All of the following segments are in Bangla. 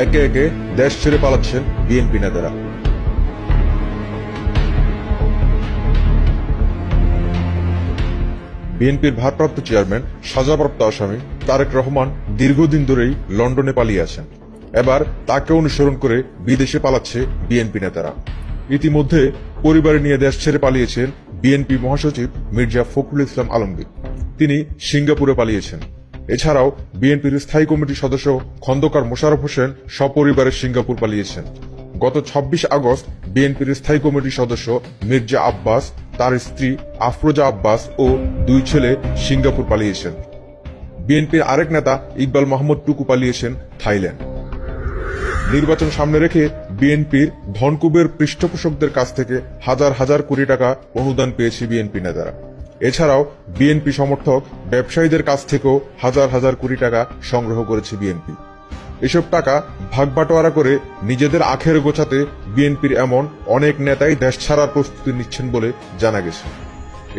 একে একে দেশ ছেড়ে পালাচ্ছেন বিএনপি নেতারা। বিএনপির ভারপ্রাপ্ত চেয়ারম্যান, সাজাপ্রাপ্ত আসামি তারেক রহমান দীর্ঘদিন ধরেই লন্ডনে পালিয়ে আছেন। এবার তাকে অনুসরণ করে বিদেশে পালাচ্ছে বিএনপি নেতারা। ইতিমধ্যে পরিবার নিয়ে দেশ ছেড়ে পালিয়েছেন বিএনপি মহাসচিব মির্জা ফখরুল ইসলাম আলমগীর। তিনি সিঙ্গাপুরে পালিয়েছেন। এছাড়াও বিএনপির স্থায়ী কমিটির সদস্য খন্দকার মোশাররফ হোসেন সপরিবারে সিঙ্গাপুর পালিয়েছেন। গত ২৬ আগস্ট বিএনপির স্থায়ী কমিটির সদস্য মির্জা আব্বাস, তার স্ত্রী আফরোজা আব্বাস ও ২ ছেলে সিঙ্গাপুর পালিয়েছেন। বিএনপির আরেক নেতা ইকবাল মাহমুদ টুকু পালিয়েছেন থাইল্যান্ড। নির্বাচন সামনে রেখে বিএনপির ধনকুবের পৃষ্ঠপোষকদের কাছ থেকে হাজার হাজার কোটি টাকা অনুদান পেয়েছে বিএনপি নেতারা। এছাড়াও বিএনপি সমর্থক ব্যবসায়ীদের কাছ থেকেও হাজার হাজার কোটি টাকা সংগ্রহ করেছে বিএনপি। এসব টাকা ভাগবাটোয়ারা করে নিজেদের আখের গোছাতে বিএনপির এমন অনেক নেতাই দেশ ছাড়ার প্রস্তুতি নিচ্ছেন বলে জানা গেছে।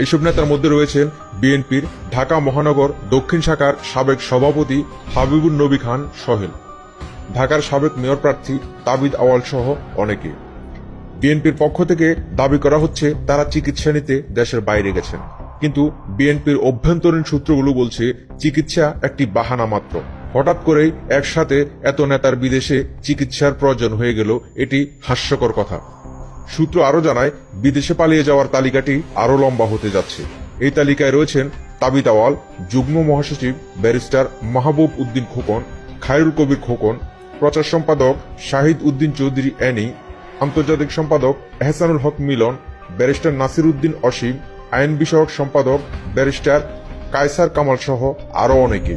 এসব নেতার মধ্যে রয়েছেন বিএনপির ঢাকা মহানগর দক্ষিণ শাখার সাবেক সভাপতি হাবিবুন নবী খান সোহেল, ঢাকার সাবেক মেয়র প্রার্থী তাবিদ আওয়াল সহ অনেকে। বিএনপির পক্ষ থেকে দাবি করা হচ্ছে তারা চিকিৎসা নিতে দেশের বাইরে গেছেন, কিন্তু বিএনপির অভ্যন্তরীণ সূত্রগুলো বলছে চিকিৎসা একটি বাহানা মাত্র। হঠাৎ করেই একসাথে এত নেতার বিদেশে চিকিৎসার প্রয়োজন হয়ে গেল, এটি হাস্যকর কথা। সূত্র আরো জানায়, বিদেশে পালিয়ে যাওয়ার তালিকাটি আরো লম্বা হতে যাচ্ছে। এই তালিকায় রয়েছেন তাবিদ আওয়াল, যুগ্ম মহাসচিব ব্যারিস্টার মাহবুব উদ্দিন খোকন, খায়রুল কবির খোকন, প্রচার সম্পাদক শাহিদ উদ্দিন চৌধুরী অ্যানি, আন্তর্জাতিক সম্পাদক এহসানুল হক মিলন, ব্যারিস্টার নাসির উদ্দিন অসীম, আইন বিষয়ক সম্পাদক ব্যারিস্টার কায়সার কামাল সহ আরো অনেকে।